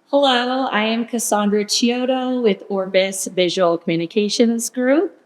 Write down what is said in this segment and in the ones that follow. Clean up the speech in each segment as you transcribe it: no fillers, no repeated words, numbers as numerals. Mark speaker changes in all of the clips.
Speaker 1: Hello, I am Cassandra Chiodo with ORBUS Visual Communications Group.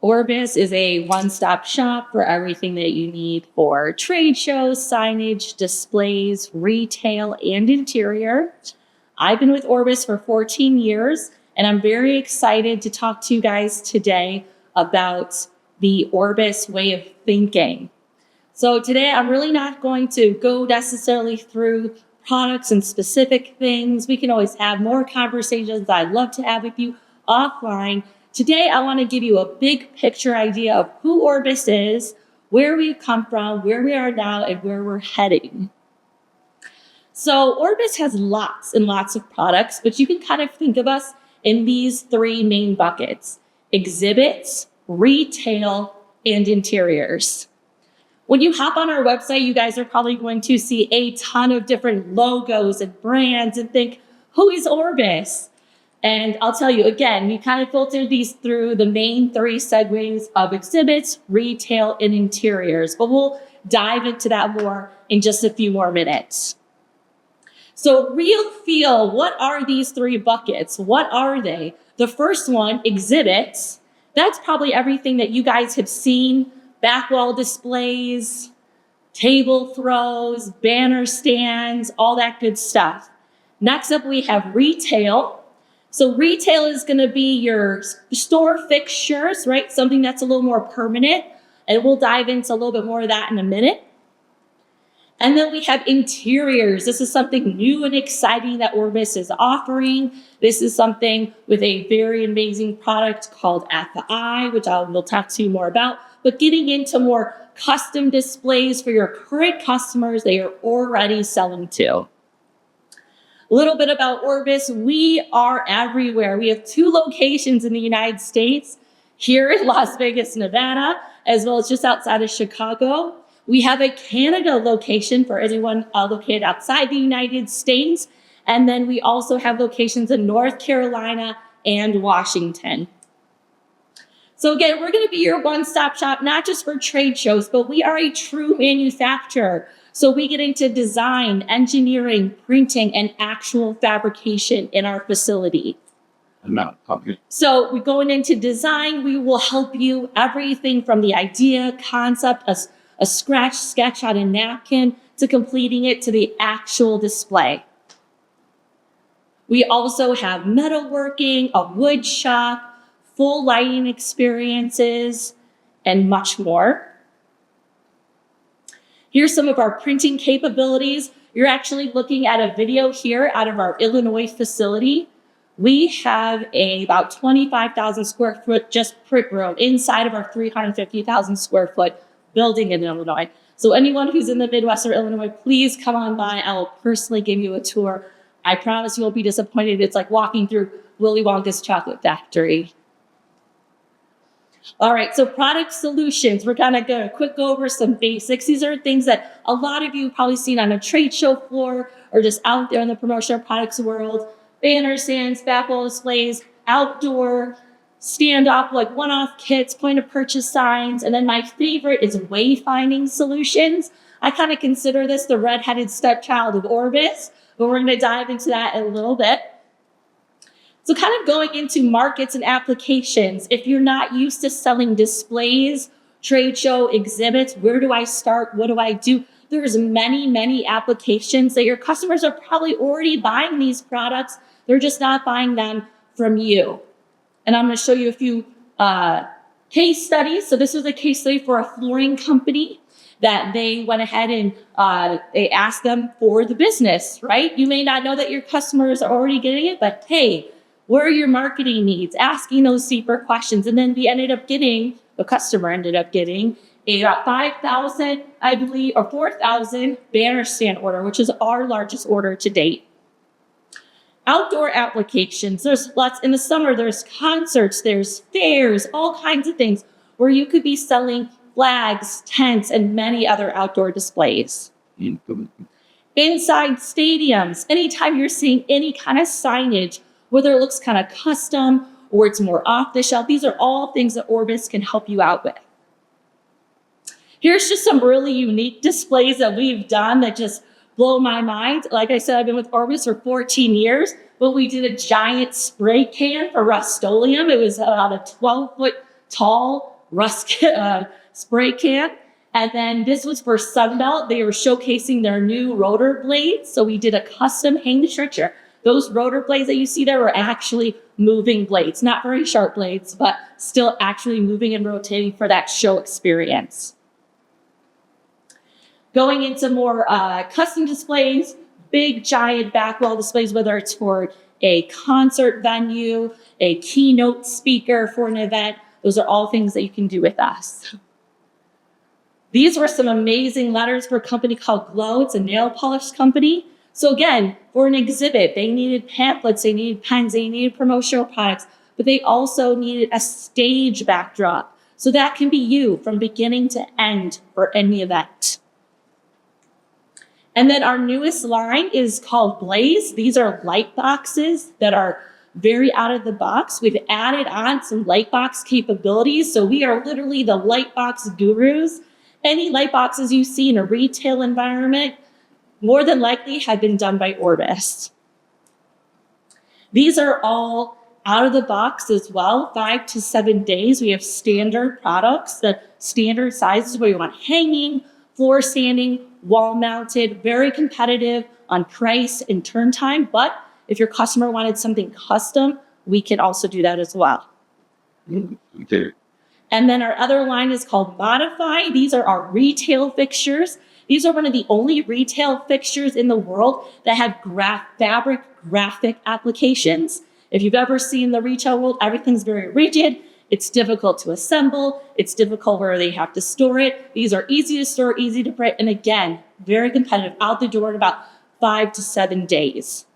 Speaker 1: ORBUS is a one-stop shop for everything that you need for trade shows, signage, displays, retail, and interior. I've been with ORBUS for 14 years, and I'm very excited to talk to you guys today about the ORBUS way of thinking. So today I'm really not going to go necessarily through products and specific things. We can always have more conversations that I'd love to have with you offline. Today, I want to give you a big picture idea of who ORBUS is, where we've come from, where we are now, and where we're heading. So ORBUS has lots and lots of products, but you can kind of think of us in these three main buckets: exhibits, retail, and interiors. When you hop on our website, you guys are probably going to see a ton of different logos and brands and think, who is ORBUS? And I'll tell you again, we kind of filter these through the main three segues of exhibits, retail, and interiors, but we'll dive into that more in just a few more minutes. So real feel, what are these three buckets? What are they? The first one, exhibits, that's probably everything that you guys have seen: back wall displays, table throws, banner stands, all that good stuff. Next up, we have retail. So retail is going to be your store fixtures, right? Something that's a little more permanent. And we'll dive into a little bit more of that in a minute. And then we have interiors. This is something new and exciting that ORBUS is offering. This is something with a very amazing product called PPAI, which we'll talk to you more about. But getting into more custom displays for your current customers that you're already selling to. A little bit about ORBUS. We are everywhere. We have 2 locations in the United States, here in Las Vegas, Nevada, as well as just outside of Chicago. We have a Canada location for anyone located outside the United States. And then we also have locations in North Carolina and Washington. So again, we're going to be your one-stop shop, not just for trade shows, but we are a true manufacturer. So we get into design, engineering, printing, and actual fabrication in our facility. So we're going into design. We will help you everything from the idea, concept, a scratch sketch on a napkin, to completing it to the actual display. We also have metalworking, a wood shop, full lighting experiences, and much more. Here's some of our printing capabilities. You're actually looking at a video here out of our Illinois facility. We have about 25,000 square foot just print room inside of our 350,000 square foot building in Illinois. So anyone who's in the Midwest or Illinois, please come on by. I will personally give you a tour. I promise you won't be disappointed. It's like walking through Willy Wonka's chocolate factory. All right, so product solutions. We're kind of going to quick go over some basics. These are things that a lot of you have probably seen on a trade show floor or just out there in the promotional products world. Banner stands, back wall displays, outdoor, standoff, like one-off kits, point of purchase signs. And then my favorite is wayfinding solutions. I kind of consider this the redheaded stepchild of ORBUS, but we're going to dive into that in a little bit. So kind of going into markets and applications, if you're not used to selling displays, trade show exhibits, where do I start? What do I do? There's many, many applications that your customers are probably already buying these products. They're just not buying them from you. And I'm going to show you a few case studies. So this was a case study for a flooring company that they went ahead and they asked them for the business, right? You may not know that your customers are already getting it, but hey, what are your marketing needs? Asking those deeper questions. And then the customer ended up getting a 5,000, I believe, or 4,000 banner stand order, which is our largest order to date. Outdoor applications. There's lots in the summer. There's concerts, there's fairs, all kinds of things where you could be selling flags, tents, and many other outdoor displays. Inside stadiums, anytime you're seeing any kind of signage, whether it looks kind of custom or it's more off the shelf, these are all things that ORBUS can help you out with. Here's just some really unique displays that we've done that just blow my mind. Like I said, I've been with Orbus for 14 years, but we did a giant spray can for Rust-Oleum. It was about a 12-foot tall spray can. And then this was for Sunbelt. They were showcasing their new rotor blades. So we did a custom hang stretcher. Those rotor blades that you see there were actually moving blades, not very sharp blades, but still actually moving and rotating for that show experience. Going into more custom displays, big giant back wall displays, whether it's for a concert venue, a keynote speaker for an event, those are all things that you can do with us. These were some amazing letters for a company called Glow. It's a nail polish company. So again, for an exhibit, they needed pamphlets, they needed pens, they needed promotional products, but they also needed a stage backdrop. So that can be you from beginning to end for any event. And then our newest line is called Blaze. These are light boxes that are very out of the box. We've added on some light box capabilities. So we are literally the light box gurus. Any light boxes you see in a retail environment, more than likely have been done by Orbus. These are all out of the box as well, 5 to 7 days. We have standard products, the standard sizes where you want hanging, floor standing, wall mounted, very competitive on price and turn time. But if your customer wanted something custom, we can also do that as well.
Speaker 2: Okay.
Speaker 1: And then our other line is called Modify. These are our retail fixtures. These are one of the only retail fixtures in the world that have fabric graphic applications. If you've ever seen the retail world, everything's very rigid. It's difficult to assemble. It's difficult where they have to store it. These are easy to store, easy to print, and again, very competitive, out the door in about 5 to 7 days.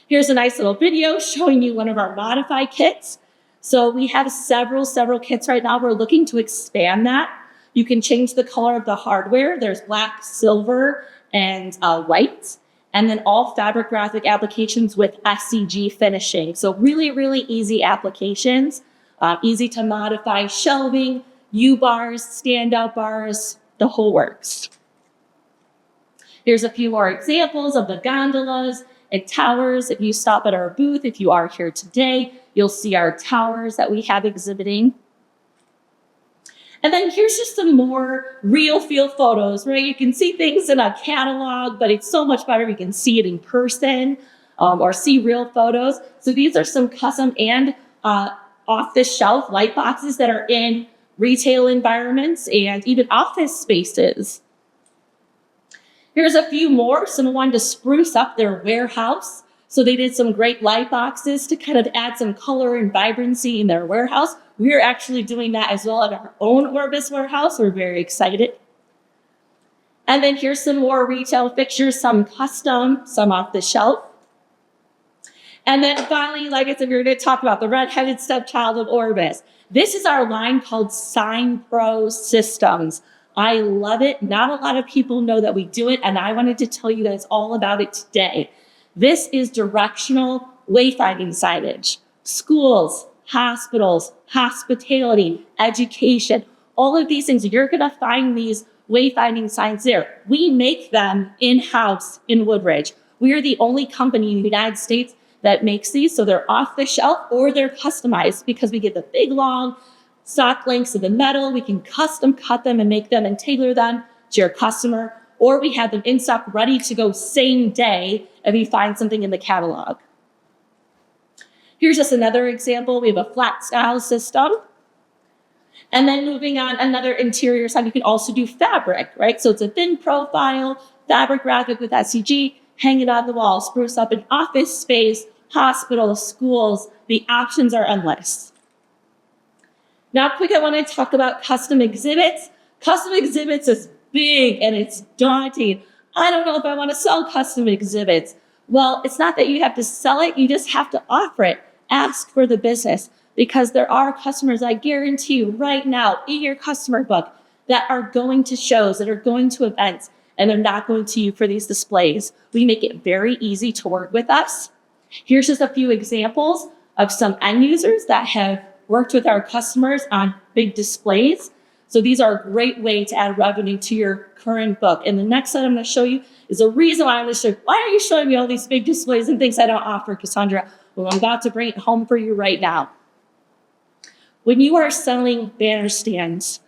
Speaker 1: Here's a nice little video showing you one of our Modify kits. So we have several kits right now. We're looking to expand that. You can change the color of the hardware. There's black, silver, and white. And then all fabric graphic applications with SCG finishing. So really, really easy applications. Easy to modify shelving, U-bars, standout bars, the whole works. Here's a few more examples of the gondolas and towers. If you stop at our booth, if you are here today, you'll see our towers that we have exhibiting. And then here's just some more real feel photos, right? You can see things in a catalog, but it's so much better. You can see it in person or see real photos. So these are some custom and off-the-shelf light boxes that are in retail environments and even office spaces. Here's a few more. Someone wanted to spruce up their warehouse. So they did some great light boxes to kind of add some color and vibrancy in their warehouse. We're actually doing that as well at our own Orbus warehouse. We're very excited. And then here's some more retail fixtures, some custom, some off the shelf. And then finally, like I said, we're going to talk about the redheaded stepchild of Orbus. This is our line called Sign Pro Systems. I love it. Not a lot of people know that we do it, and I wanted to tell you guys all about it today. This is directional wayfinding signage. Schools, hospitals, hospitality, education, all of these things, you're going to find these wayfinding signs there. We make them in-house in Woodridge. We are the only company in the United States that makes these, so they're off the shelf or they're customized because we get the big, long stock lengths of the metal. We can custom cut them and make them and tailor them to your customer, or we have them in stock ready to go same day if you find something in the catalog. Here's just another example. We have a flat style system. And then moving on, another interior side, you can also do fabric, right? So it's a thin profile, fabric graphic with SCG, hang it on the wall, spruce up an office space, hospitals, schools. The options are endless. Now, quick, I want to talk about custom exhibits. Custom exhibits is big and it's daunting. I don't know if I want to sell custom exhibits. Well, it's not that you have to sell it, you just have to offer it. Ask for the business, because there are customers, I guarantee you right now, in your customer book that are going to shows, that are going to events, and they're not going to you for these displays. We make it very easy to work with us. Here's just a few examples of some end users that have worked with our customers on big displays. So these are a great way to add revenue to your current book. And the next slide I'm going to show you is a reason why I'm going to show you. Why are you showing me all these big displays and things I don't offer, Cassandra? Well, I'm about to bring it home for you right now. When you are selling banner stands,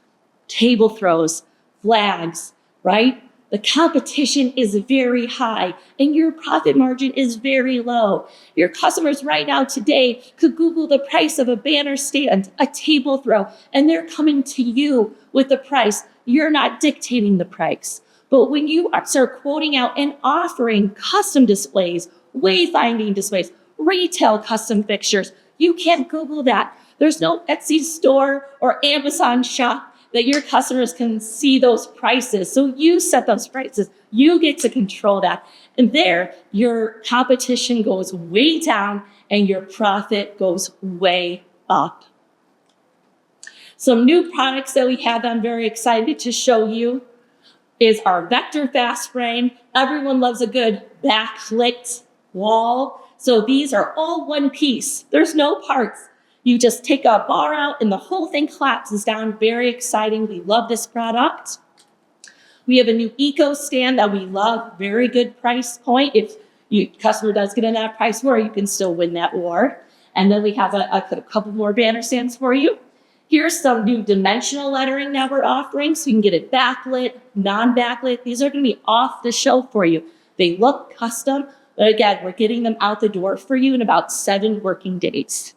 Speaker 1: table throws, flags, right? The competition is very high and your profit margin is very low. Your customers right now today could Google the price of a banner stand, a table throw, and they're coming to you with the price. You're not dictating the price. But when you start quoting out and offering custom displays, wayfinding displays, retail custom fixtures, you can't Google that. There's no Etsy store or Amazon shop that your customers can see those prices. So you set those prices. You get to control that. And there, your competition goes way down and your profit goes way up. Some new products that we have that I'm very excited to show you is our Vector Fast Frame. Everyone loves a good backlit wall. So these are all one piece. There's no parts. You just take a bar out and the whole thing collapses down. Very exciting. We love this product. We have a new Eco stand that we love. Very good price point. If your customer does get in that price war, you can still win that war. And then we have a couple more banner stands for you. Here's some new dimensional lettering that we're offering. So you can get it backlit, non-backlit. These are going to be off the shelf for you. They look custom, but again, we're getting them out the door for you in about 7 working days.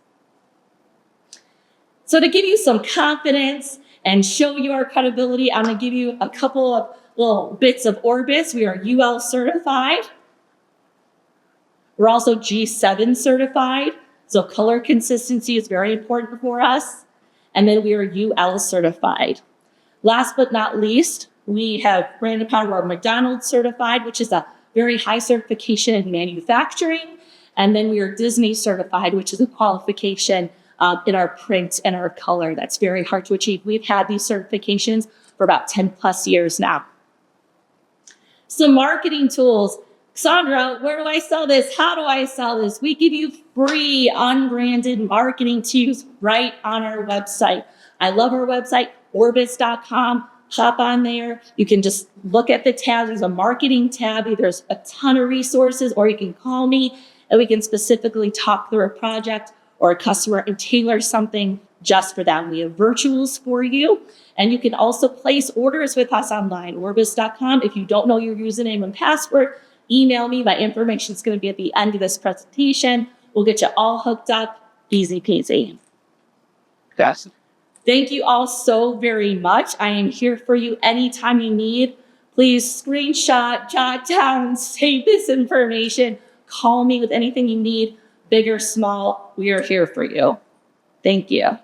Speaker 1: So to give you some confidence and show you our credibility, I'm going to give you a couple of little bits of ORBUS. We are UL certified. We're also G7 certified. So color consistency is very important for us. And then we are UL certified. Last but not least, we have brand and power McDonald's certified, which is a very high certification in manufacturing. And then we are Disney certified, which is a qualification in our print and our color. That's very hard to achieve. We've had these certifications for about 10 plus years now. Some marketing tools. Cassandra, where do I sell this? How do I sell this? We give you free unbranded marketing to use right on our website. I love our website, orbus.com. Hop on there. You can just look at the tabs. There's a marketing tab. There's a ton of resources, or you can call me and we can specifically talk through a project or a customer and tailor something just for them. We have virtuals for you. And you can also place orders with us online, orbus.com. If you don't know your username and password, email me. My information is going to be at the end of this presentation. We'll get you all hooked up. Easy peasy.
Speaker 2: That's
Speaker 1: Thank you all so very much. I am here for you anytime you need. Please screenshot, jot down, save this information. Call me with anything you need. Big or small, we are here for you. Thank you.